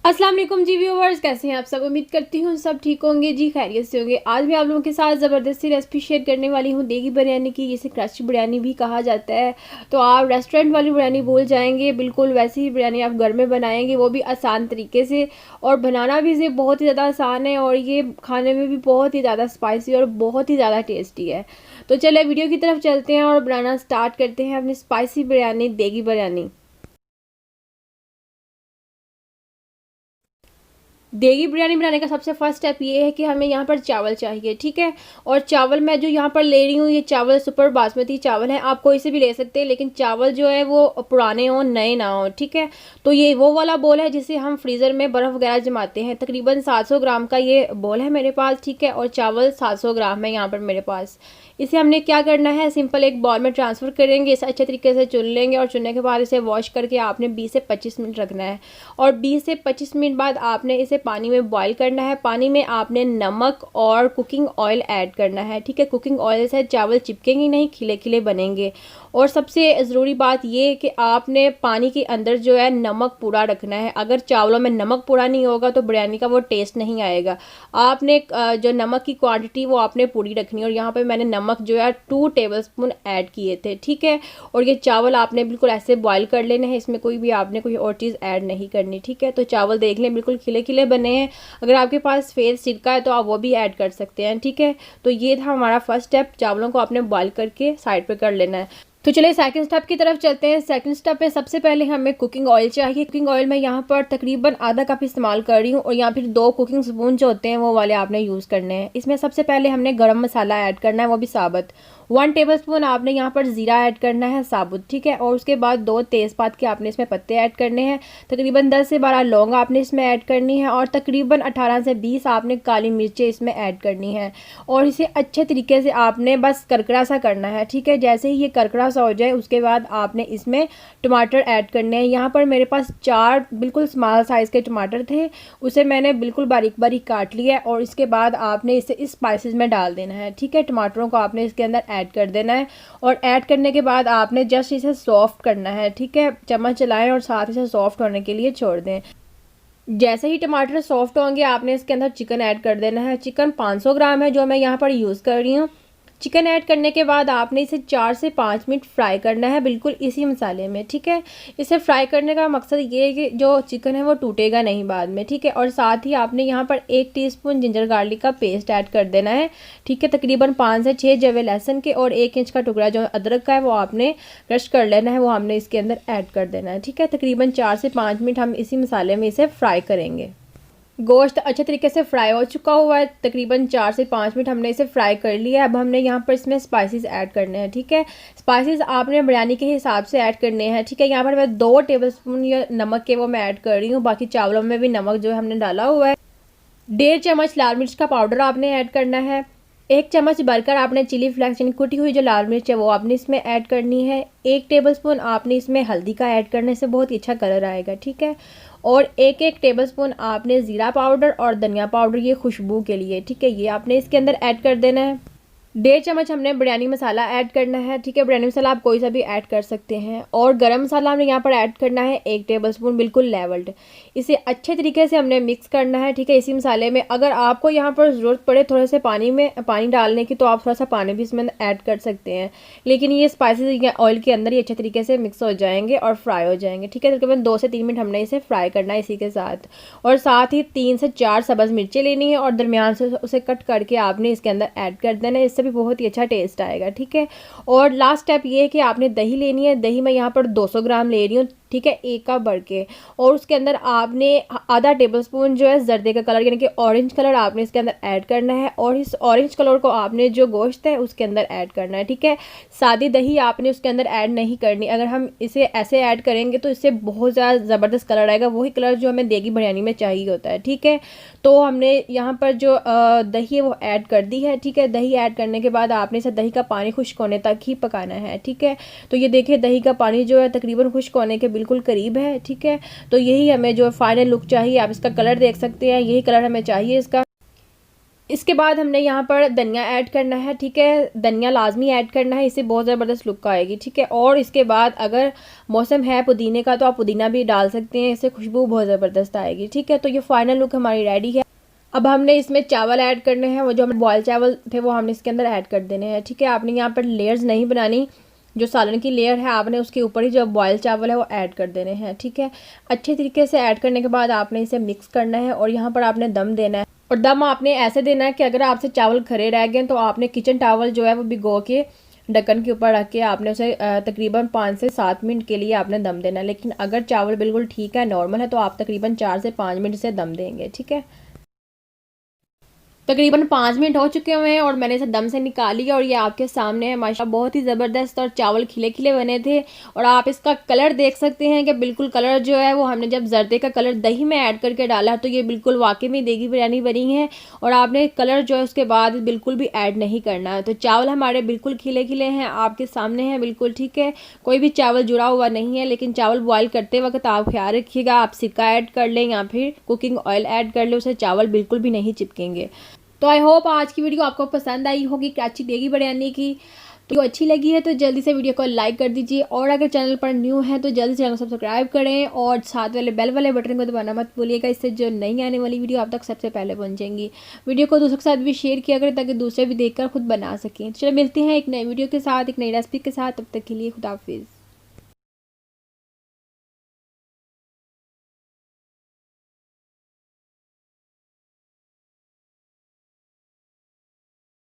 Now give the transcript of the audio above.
अस्सलाम वालेकुम जी व्यूवर्स, कैसे हैं आप सब। उम्मीद करती हूँ सब ठीक होंगे जी, खैरियत से होंगे। आज मैं आप लोगों के साथ ज़बरदस्ती रेसिपी शेयर करने वाली हूँ देगी बिरयानी की, जिसे क्रश बिरयानी भी कहा जाता है। तो आप रेस्टोरेंट वाली बिरयानी भूल जाएंगे, बिल्कुल वैसी ही बिरयानी आप घर में बनाएंगे, वो भी आसान तरीके से। और बनाना भी इसे बहुत ही ज़्यादा आसान है, और ये खाने में भी बहुत ही ज़्यादा स्पाइसी और बहुत ही ज़्यादा टेस्टी है। तो चलिए वीडियो की तरफ चलते हैं और बनाना स्टार्ट करते हैं अपनी स्पाइसी बिरयानी, देगी बिरयानी। देगी बिरयानी बनाने का सबसे फर्स्ट स्टेप ये है कि हमें यहाँ पर चावल चाहिए, ठीक है। और चावल मैं जो यहाँ पर ले रही हूँ, ये चावल सुपर बासमती चावल है। आप कोई से भी ले सकते हैं, लेकिन चावल जो है वो पुराने हों, नए ना हो, ठीक है। तो ये वो वाला बोल है जिसे हम फ्रीज़र में बर्फ़ वगैरह जमाते हैं। तकरीबन 700 ग्राम का ये बोल है मेरे पास, ठीक है। और चावल 700 ग्राम है यहाँ पर मेरे पास। इसे हमने क्या करना है, सिंपल एक बॉल में ट्रांसफ़र करेंगे, इसे अच्छे तरीके से चुन लेंगे। और चुनने के बाद इसे वॉश करके आपने 20 से 25 मिनट रखना है। और 20 से 25 मिनट बाद आपने इसे पानी में बॉईल करना है। पानी में आपने नमक और कुकिंग ऑयल ऐड करना है, ठीक है। कुकिंग ऑयल से चावल चिपकेंगे नहीं, खिले खिले बनेंगे। और सबसे ज़रूरी बात ये है कि आपने पानी के अंदर जो है नमक पूरा रखना है। अगर चावलों में नमक पूरा नहीं होगा तो बिरयानी का वो टेस्ट नहीं आएगा। आपने जो नमक की क्वांटिटी वो आपने पूरी रखनी है। और यहाँ पे मैंने नमक जो है 2 टेबलस्पून ऐड किए थे, ठीक है। और ये चावल आपने बिल्कुल ऐसे बॉईल कर लेने हैं, इसमें कोई भी आपने कोई और चीज़ ऐड नहीं करनी, ठीक है। तो चावल देख लें बिल्कुल खिले खिले बने हैं। अगर आपके पास सफ़ेद सिरका है तो आप वो भी ऐड कर सकते हैं, ठीक है। तो ये था हमारा फर्स्ट स्टेप, चावलों को आपने बॉईल करके साइड पे कर लेना है। तो चलिए सेकंड स्टेप की तरफ चलते हैं। सेकंड स्टेप में सबसे पहले हमें कुकिंग ऑयल चाहिए। कुकिंग ऑयल मैं यहाँ पर तकरीबन आधा कप इस्तेमाल कर रही हूँ, और यहाँ फिर 2 कुकिंग स्पून जो होते हैं वो वाले आपने यूज़ करने हैं। इसमें सबसे पहले हमने गरम मसाला ऐड करना है, वो भी साबुत। 1 टेबलस्पून आपने यहाँ पर ज़ीरा ऐड करना है साबुत, ठीक है। और उसके बाद 2 तेज़पात के आपने इसमें पत्ते ऐड करने हैं। तकरीबन 10 से 12 लौंग आपने इसमें ऐड करनी है। और तकरीबन 18 से 20 आपने काली मिर्चें इसमें ऐड करनी है। और इसे अच्छे तरीके से आपने बस करकरा सा करना है, ठीक है। जैसे ही ये करकरा सा हो जाए उसके बाद आपने इसमें टमाटर ऐड करने हैं। यहाँ पर मेरे पास 4 बिल्कुल स्मॉल साइज़ के टमाटर थे, उसे मैंने बिल्कुल बारीक बारीक काट लिया है। और इसके बाद आपने इसे इस स्पाइसेस में डाल देना है, ठीक है। टमाटरों को आपने इसके अंदर ऐड कर देना है। और ऐड करने के बाद आपने जस्ट इसे सॉफ्ट करना है, ठीक है। चम्मच चलाएं और साथ इसे सॉफ्ट होने के लिए छोड़ दें। जैसे ही टमाटर सॉफ्ट होंगे आपने इसके अंदर चिकन ऐड कर देना है। चिकन 500 ग्राम है जो मैं यहाँ पर यूज़ कर रही हूँ। चिकन ऐड करने के बाद आपने इसे 4 से 5 मिनट फ्राई करना है, बिल्कुल इसी मसाले में, ठीक है। इसे फ्राई करने का मकसद ये है कि जो चिकन है वो टूटेगा नहीं बाद में, ठीक है। और साथ ही आपने यहाँ पर 1 टीस्पून जिंजर गार्लिक का पेस्ट ऐड कर देना है, ठीक है। तकरीबन 5 से 6 जवे लहसुन के और 1 इंच का टुकड़ा जो अदरक का है वो आपने क्रश कर लेना है, वो हमने इसके अंदर ऐड कर देना है, ठीक है। तकरीबन 4 से 5 मिनट हम इसी मसाले में इसे फ्राई करेंगे। गोश्त अच्छे तरीके से फ्राई हो चुका हुआ है, तकरीबन 4 से 5 मिनट हमने इसे फ्राई कर लिया है। अब हमने यहाँ पर इसमें स्पाइसेस ऐड करने हैं, ठीक है। स्पाइसेस आपने बिरयानी के हिसाब से ऐड करने हैं, ठीक है। यहाँ पर मैं 2 टेबलस्पून या नमक के वो मैं ऐड कर रही हूँ, बाकी चावलों में भी नमक जो है हमने डाला हुआ है। 1.5 चम्मच लाल मिर्च का पाउडर आपने ऐड करना है। 1 चम्मच भरकर आपने चिली फ्लेक्स यानी कुटी हुई जो लाल मिर्च है वो आपने इसमें ऐड करनी है। 1 टेबलस्पून आपने इसमें हल्दी का ऐड करने से बहुत ही अच्छा कलर आएगा, ठीक है। और 1-1 टेबलस्पून आपने ज़ीरा पाउडर और धनिया पाउडर, ये खुशबू के लिए, ठीक है, ये आपने इसके अंदर ऐड कर देना है। 1.5 चम्मच हमने बिरयानी मसाला ऐड करना है, ठीक है। बिरयानी मसाला आप कोई सा भी ऐड कर सकते हैं। और गरम मसाला हमने यहाँ पर ऐड करना है 1 टेबलस्पून, बिल्कुल लेवल्ड। इसे अच्छे तरीके से हमने मिक्स करना है, ठीक है, इसी मसाले में। अगर आपको यहाँ पर ज़रूरत पड़े थोड़े से पानी डालने की तो आप थोड़ा सा पानी भी इसमें ऐड कर सकते हैं, लेकिन ये स्पाइसेस ऑयल के अंदर ही अच्छे तरीके से मिक्स हो जाएंगे और फ्राई हो जाएंगे, ठीक है। तकरीबन 2 से 3 मिनट हमने इसे फ्राई करना है इसी के साथ। और साथ ही 3 से 4 सब्ज़ मिर्चें लेनी है और दरमियान से उसे कट करके आपने इसके अंदर ऐड कर देना है, इससे भी बहुत ही अच्छा टेस्ट आएगा, ठीक है। और लास्ट स्टेप ये है कि आपने दही लेनी है। दही मैं यहाँ पर 200 ग्राम ले रही हूँ, ठीक है, 1 कप भर के। और उसके अंदर आपने आधा टेबलस्पून जो है जर्दे का कलर यानी कि ऑरेंज कलर आपने इसके अंदर ऐड करना है। और इस ऑरेंज कलर को आपने जो गोश्त है उसके अंदर ऐड करना है, ठीक है। सादी दही आपने उसके अंदर ऐड नहीं करनी। अगर हम इसे ऐसे ऐड करेंगे तो इससे बहुत ज़्यादा ज़बरदस्त कलर आएगा, वही कलर जो हमें देगी बिरयानी में चाहिए होता है, ठीक है। तो हमने यहाँ पर जो दही है वो ऐड कर दी है, ठीक है। दही ऐड करने के बाद आपने इसे दही का पानी खुश्क होने तक ही पकाना है, ठीक है। तो ये देखिए दही का पानी जो है तकरीबन खुश्क होने के बिल्कुल करीब है, ठीक है। तो यही हमें जो फाइनल लुक चाहिए, आप इसका कलर देख सकते हैं, यही कलर हमें चाहिए इसका। इसके बाद हमने यहाँ पर धनिया ऐड करना है, ठीक है। धनिया लाजमी ऐड करना है, इससे बहुत ज़बरदस्त लुक आएगी, ठीक है। और इसके बाद अगर मौसम है पुदीने का तो आप पुदीना भी डाल सकते हैं, इससे खुशबू बहुत ज़बरदस्त आएगी, ठीक है। तो ये फाइनल लुक हमारी रेडी है। अब हमने इसमें चावल ऐड करने हैं, वो जो हमें बॉयल चावल थे वो हमने इसके अंदर ऐड कर देने हैं, ठीक है। आपने यहाँ पर लेयर्स नहीं बनानी, जो सालन की लेयर है आपने उसके ऊपर ही जो बॉयल चावल है वो ऐड कर देने हैं, ठीक है। अच्छे तरीके से ऐड करने के बाद आपने इसे मिक्स करना है और यहाँ पर आपने दम देना है। और दम आपने ऐसे देना है कि अगर आपसे चावल खरे रह गए तो आपने किचन टॉवल जो है वो भिगो के ढक्कन के ऊपर रख के आपने उसे तकरीबन 5 से 7 मिनट के लिए आपने दम देना है। लेकिन अगर चावल बिल्कुल ठीक है, नॉर्मल है, तो आप तकरीबन 4 से 5 मिनट से दम देंगे, ठीक है। तकरीबन 5 मिनट हो चुके हुए हैं और मैंने इसे दम से निकाल लिया और ये आपके सामने है। माशाल्लाह बहुत ही ज़बरदस्त और चावल खिले खिले बने थे। और आप इसका कलर देख सकते हैं कि बिल्कुल कलर जो है वो हमने जब जर्दे का कलर दही में ऐड करके डाला तो ये बिल्कुल वाकई में देगी बिरयानी बनी है। और आपने कलर जो है उसके बाद बिल्कुल भी ऐड नहीं करना है। तो चावल हमारे बिल्कुल खिले खिले हैं, आपके सामने हैं बिल्कुल, ठीक है। कोई भी चावल जुड़ा हुआ नहीं है। लेकिन चावल बॉयल करते वक्त आप ख्याल रखिएगा, आप सिरका ऐड कर लें या फिर कुकिंग ऑयल ऐड कर लें, उससे चावल बिल्कुल भी नहीं चिपकेंगे। तो आई होप आज की वीडियो आपको पसंद आई होगी, कराची देगी बिरयानी की। तो अच्छी लगी है तो जल्दी से वीडियो को लाइक कर दीजिए और अगर चैनल पर न्यू है तो जल्दी से चैनल को सब्सक्राइब करें और साथ वाले बेल वाले बटन को दबाना मत भूलिएगा, इससे जो नई आने वाली वीडियो आप तक सबसे पहले पहुंचेंगी। वीडियो को दूसरों के साथ भी शेयर किया करें ताकि दूसरे भी देखकर खुद बना सकें। चलो मिलते हैं एक नई वीडियो के साथ, एक नई रेसिपी के साथ। तब तक के लिए खुदा हाफिज़।